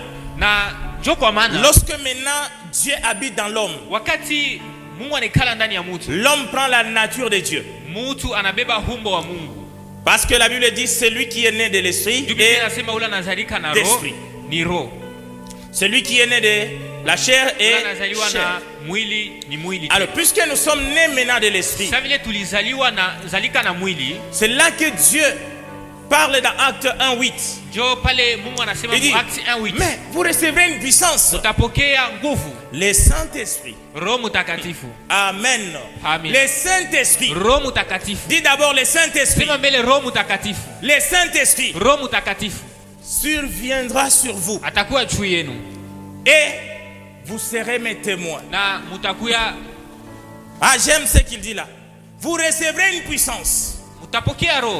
lorsque maintenant Dieu habite dans l'homme, l'homme prend la nature de Dieu. Parce que la Bible dit celui qui est né de l'esprit et d'esprit. Celui qui est né de la chair est chair. Alors puisque nous sommes nés maintenant de l'esprit, c'est là que Dieu parle dans Acte 1:8. Il dit, mais vous recevrez une puissance. Le Saint-Esprit. Amen. Le Saint-Esprit. Dis d'abord le Saint-Esprit. Le Saint-Esprit surviendra sur vous. Et vous serez mes témoins. Ah, j'aime ce qu'il dit là. Vous recevrez une puissance.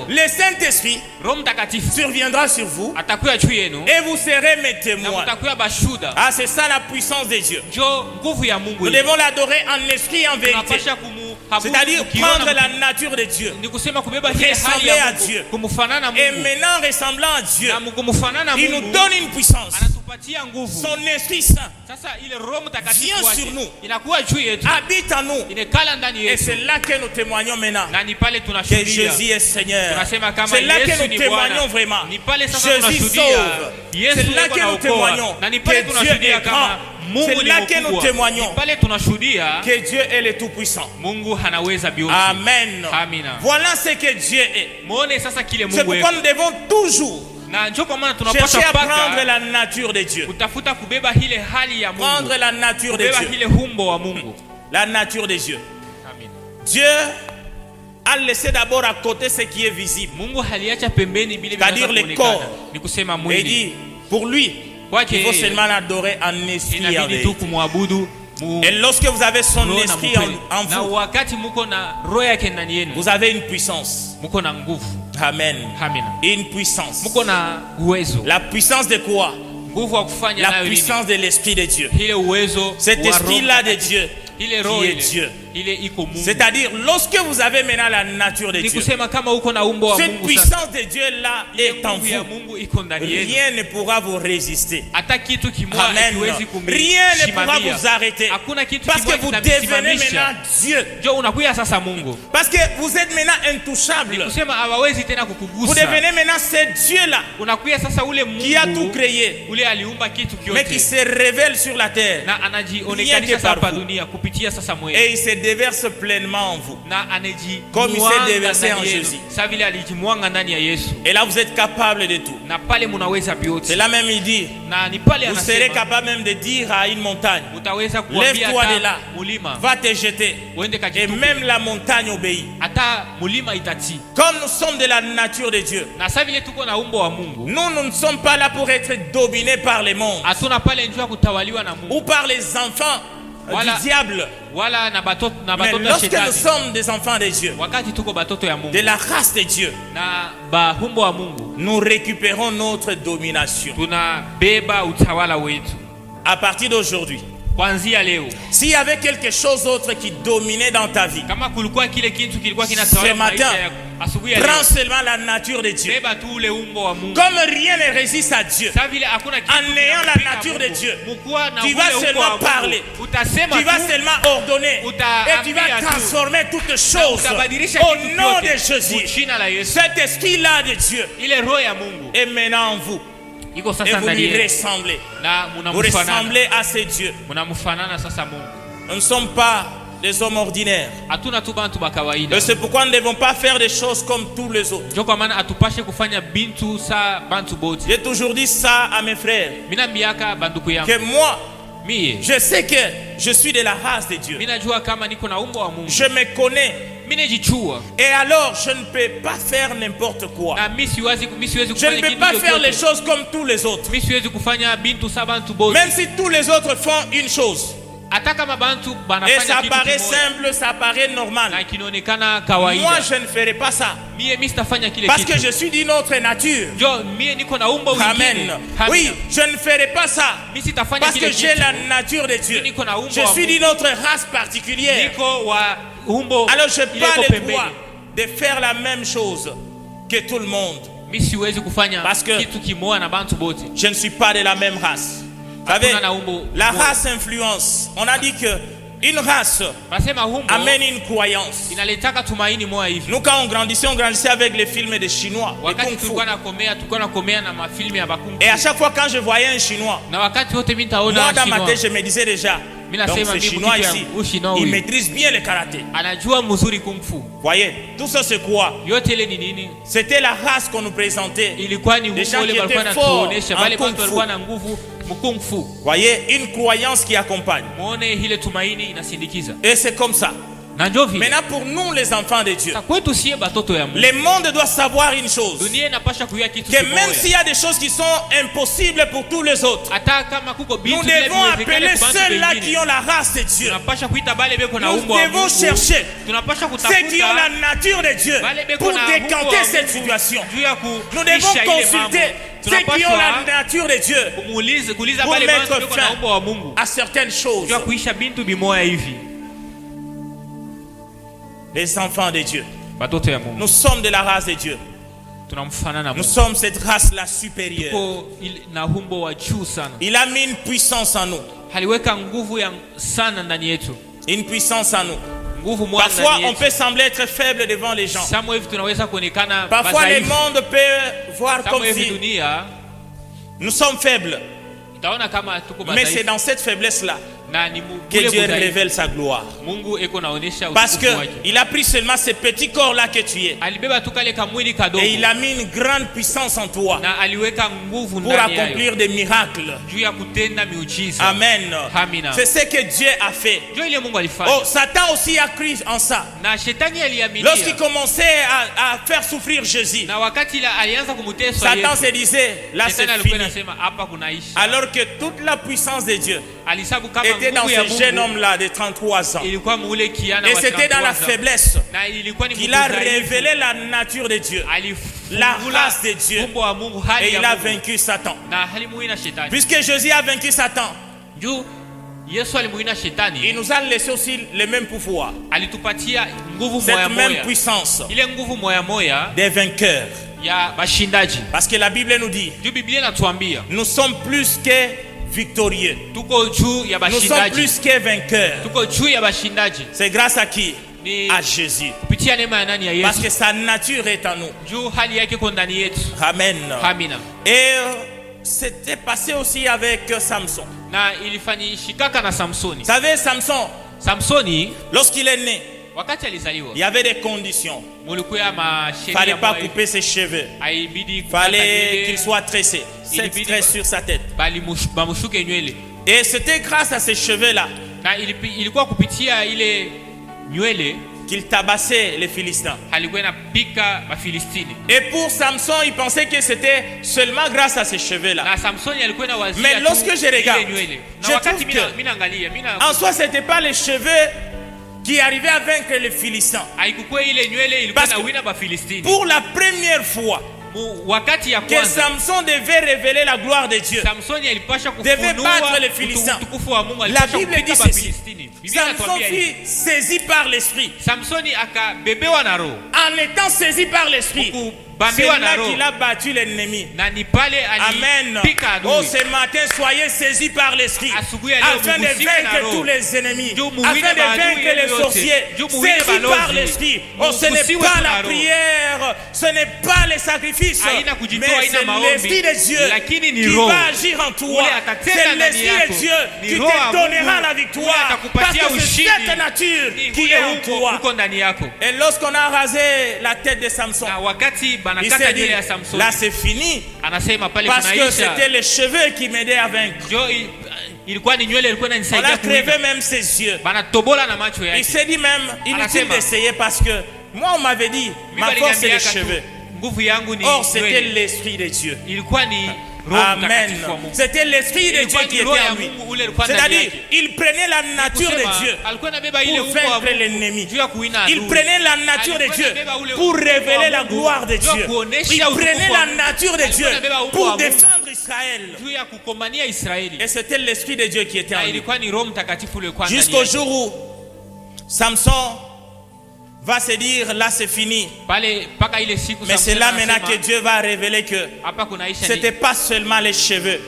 Le Saint-Esprit surviendra sur vous et vous serez mes témoins. Ah, c'est ça la puissance de Dieu. Nous devons l'adorer en esprit et en vérité. C'est-à-dire prendre la nature de Dieu, ressembler à Dieu. Et maintenant, ressemblant à Dieu, il nous donne une puissance. Son Esprit Saint vient sur nous, habite en nous. Et c'est là que nous témoignons maintenant que Jésus est Seigneur. C'est là que nous témoignons vraiment. Jésus sauve. C'est là que nous témoignons que Dieu est grand. C'est là que nous témoignons que Dieu est le Tout-Puissant. Amen. Voilà ce que Dieu est. C'est pourquoi nous devons toujours chercher à prendre la nature de Dieu. Prendre la nature de Dieu. La nature de Dieu. Dieu a laissé d'abord à côté ce qui est visible, c'est-à-dire le corps. Et il dit, pour lui, il faut seulement l'adorer en esprit et en vérité. Et lorsque vous avez son esprit en vous, vous avez une puissance. Amen. Une puissance. La puissance de quoi? La puissance de l'esprit de Dieu. Cet esprit-là de Dieu qui est Dieu. C'est-à-dire, lorsque vous avez maintenant la nature de Dieu, cette puissance de Dieu-là est en vous. Rien ne pourra vous résister. Amen. Rien ne pourra vous arrêter. Parce que vous devenez maintenant Dieu. Parce que vous êtes maintenant intouchable. Vous devenez maintenant ce Dieu-là qui a tout créé, mais qui se révèle sur la terre. Rien que par vous. Et il se déverse pleinement en vous, comme il s'est déversé en Jésus. Et là vous êtes capable de tout. C'est là même il dit, vous serez capable même de dire à une montagne, lève-toi de là, va te jeter. Et même la montagne obéit. Comme nous sommes de la nature de Dieu, nous ne sommes pas là pour être dominés par les mondes ou par les enfants du diable. Mais lorsque nous sommes des enfants de Dieu, de la race de Dieu, nous récupérons notre domination. À partir d'aujourd'hui, s'il y avait quelque chose d'autre qui dominait dans ta vie, ce matin, prends seulement la nature de Dieu. Comme rien ne résiste à Dieu, en ayant la nature de Dieu, tu vas seulement parler, tu vas seulement ordonner, et tu vas transformer toutes choses au nom de Jésus. Cet esprit-là de Dieu est maintenant en vous. Et vous lui ressemblez. Vous ressemblez à ces dieux. Nous ne sommes pas des hommes ordinaires. Et c'est pourquoi nous ne devons pas faire des choses comme tous les autres. J'ai toujours dit ça à mes frères. Que moi, je sais que je suis de la race de Dieu. Je me connais. Et alors je ne peux pas faire n'importe quoi. Je ne peux pas faire les choses comme tous les autres. Même si tous les autres font une chose et ça paraît simple, ça paraît normal, moi je ne ferai pas ça, parce que je suis d'une autre nature. Amen. Oui, je ne ferai pas ça parce que j'ai la nature de Dieu. Je suis d'une autre race particulière. Alors je n'ai pas le droit de faire la même chose que tout le monde, parce que je ne suis pas de la même race. Vous savez, la race influence. On a dit que une race amène une croyance. Nous, quand on grandissait avec les films des Chinois, les Kung Fu. Et à chaque fois quand je voyais un Chinois, moi dans ma tête je me disais déjà, donc ce Chinois ici, il maîtrise bien le karaté. Voyez, tout ça c'est quoi? C'était la race qu'on nous présentait. Des gens qui étaient forts en Kung Fu. Voyez, une croyance qui accompagne. Et c'est comme ça. Maintenant pour nous les enfants de Dieu, le monde doit savoir une chose, que même s'il y a des choses qui sont impossibles pour tous les autres, nous devons appeler ceux-là qui ont la race de Dieu. Nous devons chercher ceux qui ont la nature de Dieu pour décanter cette situation. Nous devons consulter ceux qui ont la nature de Dieu pour mettre fin à certaines choses. Les enfants de Dieu, nous sommes de la race de Dieu. Nous sommes cette race-là supérieure. Il a mis une puissance en nous. Une puissance en nous. Parfois on peut sembler être faible devant les gens. Parfois le monde peut voir comme si nous sommes faibles. Mais c'est dans cette faiblesse-là que Dieu révèle sa gloire. Parce qu'il a pris seulement ce petit corps-là que tu es, et il a mis une grande puissance en toi pour accomplir des miracles. Amen. C'est ce que Dieu a fait. Oh, Satan aussi a cru en ça. Lorsqu'il commençait à faire souffrir Jésus, Satan se disait, là c'est fini. Alors que toute la puissance de Dieu était dans ce jeune homme-là de 33 ans. Et c'était dans la faiblesse qu'il a révélé la nature de Dieu, la race de Dieu. Et il a vaincu Satan. Puisque Jésus a vaincu Satan, il nous a laissé aussi le même pouvoir, cette même puissance des vainqueurs. Parce que la Bible nous dit, nous sommes plus que victorieux. Nous sommes plus que vainqueurs. C'est grâce à qui? À Jésus. Parce que sa nature est en nous. Amen. Et c'était passé aussi avec Samson. Vous savez, Samson, lorsqu'il est né, il y avait des conditions. Il ne fallait pas couper ses cheveux. Il fallait qu'il soit tressé. 7 tresses sur sa tête. Et c'était grâce à ces cheveux-là qu'il tabassait les Philistins. Et pour Samson, il pensait que c'était seulement grâce à ses cheveux-là. Mais lorsque je regarde, je trouve que en soi, ce n'était pas les cheveux qui arrivaient à vaincre les Philistins. Parce que pour la première fois que Samson devait révéler la gloire de Dieu, devait battre les Philistins, la Bible dit ceci: Samson fut saisi par l'esprit. En étant saisi par l'esprit, c'est là qu'il a battu l'ennemi. Amen. Oh, ce matin, soyez saisis par l'esprit afin de vaincre tous les ennemis, afin de vaincre les sorciers. Saisis par l'esprit. Oh, ce n'est pas la prière, ce n'est pas les sacrifices, mais c'est l'esprit de Dieu qui va agir en toi. C'est l'esprit de Dieu qui te donnera la victoire, parce que c'est cette nature qui est en toi. Et lorsqu'on a rasé la tête de Samson, il s'est dit, là c'est fini, parce que c'était les cheveux qui m'aidaient à vaincre. On a crevé même ses yeux. Il s'est dit même, inutile d'essayer, parce que moi on m'avait dit, ma force c'est les cheveux. Or c'était l'esprit de Dieu. Amen. C'était l'esprit de Dieu qui était en lui. C'est-à-dire, il prenait la nature de Dieu pour vaincre l'ennemi. Il prenait la nature de Dieu pour révéler la gloire de Dieu. Il prenait la nature de Dieu pour défendre Israël. Et c'était l'esprit de Dieu qui était en lui. Jusqu'au jour où Samson va se dire, là c'est fini. Mais c'est là maintenant que Dieu va révéler que ce n'était pas seulement les cheveux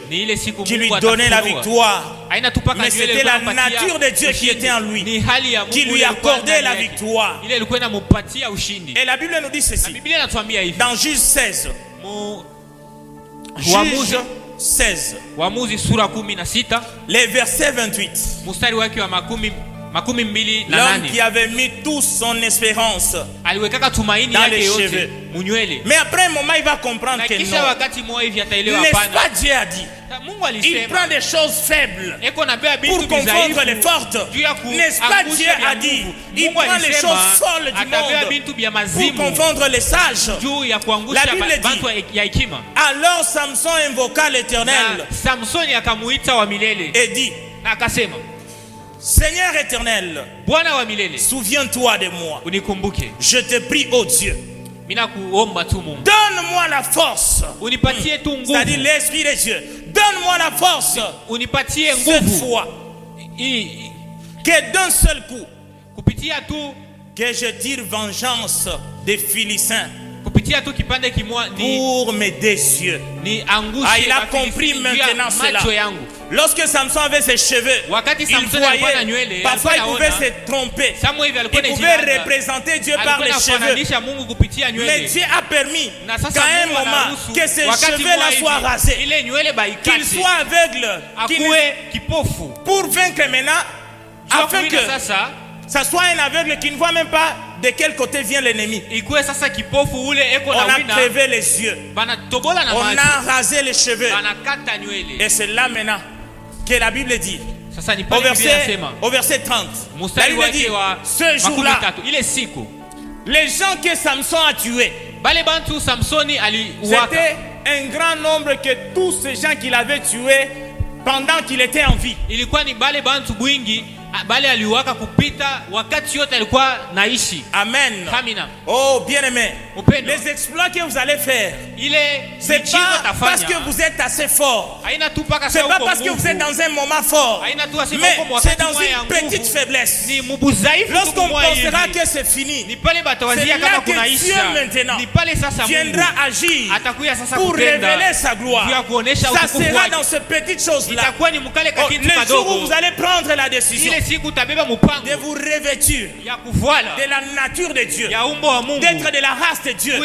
qui lui donnaient la victoire, mais c'était la nature de Dieu qui était en lui, qui lui accordait la victoire. Et la Bible nous dit ceci, dans Juge 16, Juge 16, les versets 28. L'homme qui avait mis toute son espérance dans les cheveux. Mais après un moment, il va comprendre que non. N'est-ce pas Dieu a dit? Il prend des choses faibles pour confondre les fortes. N'est-ce pas Dieu a dit? Il prend les choses folles du monde pour confondre les sages. La Bible dit, alors Samson invoqua l'Éternel et dit, Seigneur éternel, souviens-toi de moi. Je te prie, ô Dieu, donne-moi la force. C'est-à-dire l'esprit de Dieu. Donne-moi la force cette fois, que d'un seul coup, que je tire vengeance des Philistins pour mes désieux. Ah, il a compris maintenant cela. Lorsque Samson avait ses cheveux, il voyait, parfois il pouvait se tromper. Il pouvait représenter Dieu par les cheveux. Mais Dieu a permis qu'à un moment, que ces cheveux-là soient rasés, qu'ils soient aveugles, pour vaincre maintenant, afin que ça soit un aveugle qui ne voit même pas de quel côté vient l'ennemi. On a crevé les yeux. On a rasé les cheveux. Et c'est là maintenant que la Bible dit, au verset 30, la Bible dit, ce jour-là, les gens que Samson a tués, c'était un grand nombre que tous ces gens qu'il avait tués pendant qu'il était en vie. Amen. Oh bien-aimé, les exploits que vous allez faire, c'est pas parce que vous êtes assez fort, c'est pas parce que vous êtes dans un moment fort, mais c'est dans une petite faiblesse. Lorsqu'on pensera que c'est fini, c'est là que Dieu maintenant viendra agir pour révéler sa gloire. Ça sera dans ces petites choses-là. Le jour où vous allez prendre la décision de vous revêtir de la nature de Dieu, d'être de la race de Dieu,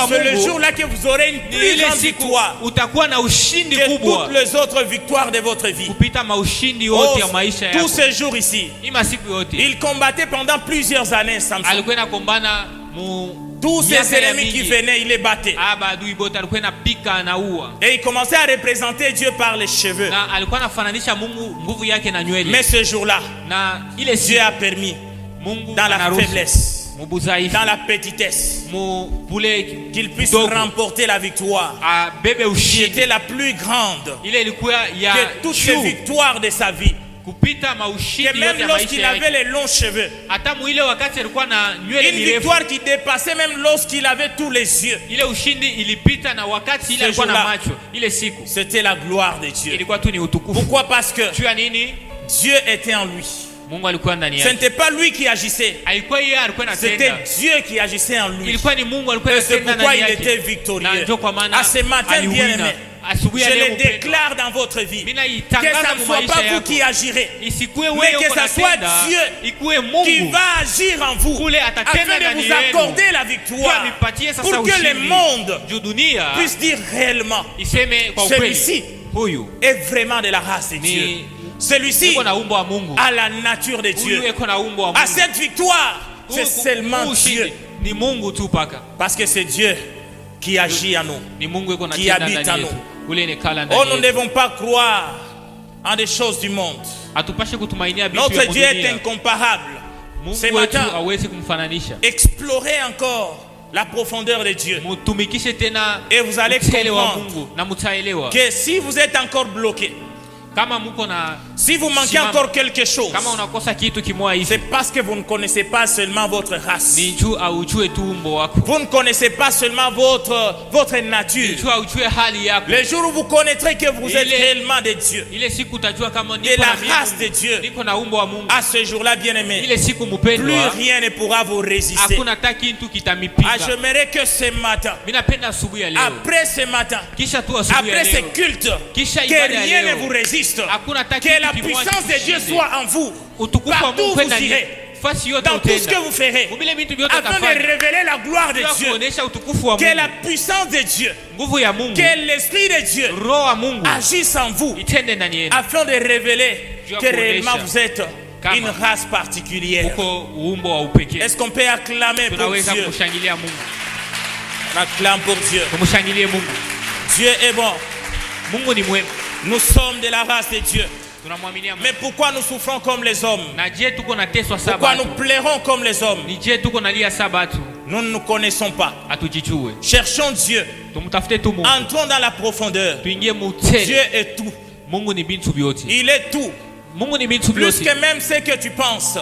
c'est le jour-là que vous aurez une plus grande victoire que toutes les autres victoires de votre vie. Oh, tous ces jours ici, il combattait pendant plusieurs années, Samson. Tous ces ennemis qui venaient, il les battait. Et il commençait à représenter Dieu par les cheveux. Mais ce jour-là, Dieu a permis dans la faiblesse, dans la petitesse, qu'il puisse remporter la victoire qui était la plus grande que toutes les victoires de sa vie. Que même lorsqu'il avait les longs cheveux, une victoire qui dépassait même lorsqu'il avait tous les yeux. C'était la gloire de Dieu. Pourquoi? Parce que Dieu était en lui. Ce n'était pas lui qui agissait, c'était Dieu qui agissait en lui. Et c'est pourquoi il était victorieux. À ce matin, bien-aimé, je le déclare dans votre vie, que ça ne soit pas vous qui agirez, mais que ça soit Dieu qui va agir en vous afin de vous accorder la victoire, pour que le monde puisse dire réellement, celui-ci est vraiment de la race de Dieu. Celui-ci a la nature de Dieu. À cette victoire, c'est seulement Dieu. Parce que c'est Dieu qui agit en nous, qui habite en nous. Oh, nous ne devons pas croire en des choses du monde. Notre Dieu est incomparable. Ce matin, explorez encore la profondeur de Dieu. Et vous allez comprendre que si vous êtes encore bloqué, si vous manquez encore quelque chose, c'est parce que vous ne connaissez pas seulement votre race. Vous ne connaissez pas seulement votre nature. Le jour où vous connaîtrez que vous êtes réellement de Dieu, de la race de Dieu, à ce jour-là, bien-aimé, plus rien ne pourra vous résister. J'aimerais que ce matin, après ce matin, après ce culte, que rien ne vous résiste. Que la puissance de Dieu soit en vous. Partout où vous irez, dans tout ce que vous ferez, afin de révéler la gloire de Dieu. Que la puissance de Dieu, que l'Esprit de Dieu agisse en vous, afin de révéler que réellement vous êtes une race particulière. Est-ce qu'on peut acclamer pour Dieu? On acclame pour Dieu. Dieu est bon. Nous sommes de la race de Dieu. Mais pourquoi nous souffrons comme les hommes? Pourquoi nous pleurons comme les hommes? Nous ne nous connaissons pas. Cherchons Dieu. Entrons dans la profondeur. Dieu est tout. Il est tout. Plus que même ce que tu penses.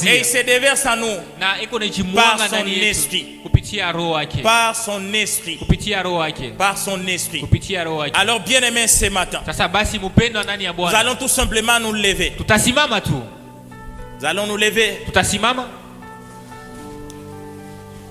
Et il se déverse à nous par son esprit. Par son esprit. Par son esprit. Alors bien aimé, ce matin, nous allons tout simplement nous lever. Nous allons nous lever.